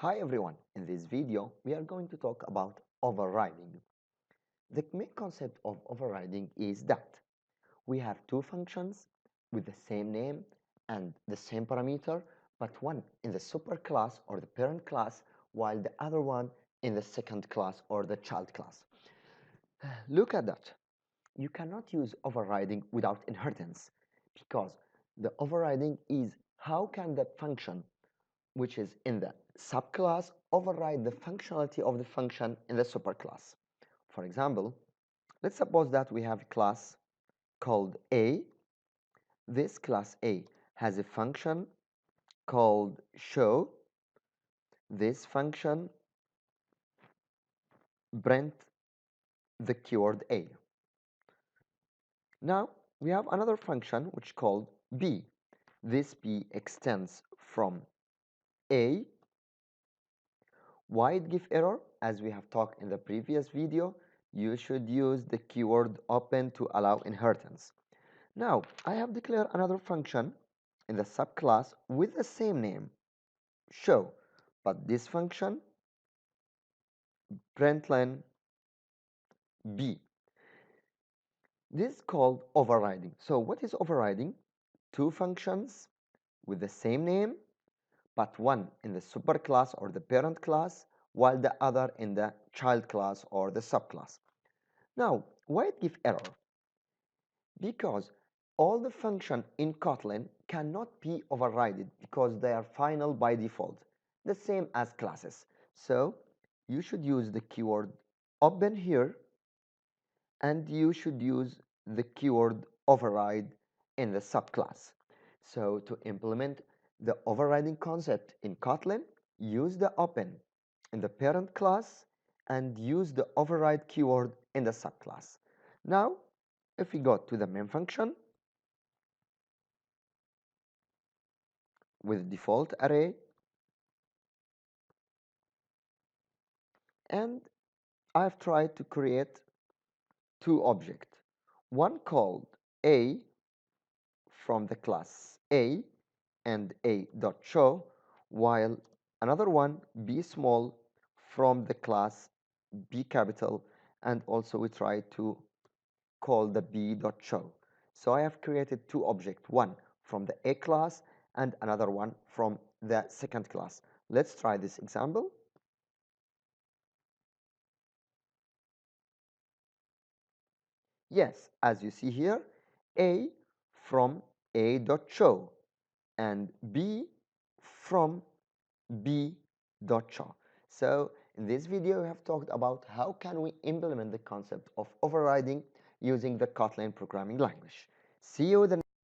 Hi everyone, in this video we are going to talk about overriding. The main concept of overriding is that we have two functions with the same name and the same parameter, but one in the superclass or the parent class while the other one in the second class or the child class. Look at that. You cannot use overriding without inheritance because the overriding is how can that function which is in the subclass override the functionality of the function in the superclass. For example, let's suppose that we have a class called A. This class A has a function called show. This function print the keyword A. Now we have another function which called B. This B extends from A. Why it give error? As we have talked in the previous video, you should use the keyword open to allow inheritance. Now, I have declared another function in the subclass with the same name, show, but this function println b. This is called overriding. So what is overriding? Two functions with the same name, but one in the superclass or the parent class, while the other in the child class or the subclass. Now, why it give error? Because all the function in Kotlin cannot be overridden because they are final by default, the same as classes. So you should use the keyword open here, and you should use the keyword override in the subclass. So to implement the overriding concept in Kotlin, use the open in the parent class and use the override keyword in the subclass. Now, if we go to the main function with default array, and I've tried to create two objects, one called A from the class A and A.show, while another one B small from the class B capital, and also we try to call the B.show. So I have created two objects, one from the A class and another one from the second class. Let's try this example. Yes, as you see here, A from A.show and B from B.show. So in this video, we have talked about how can we implement the concept of overriding using the Kotlin programming language. See you in the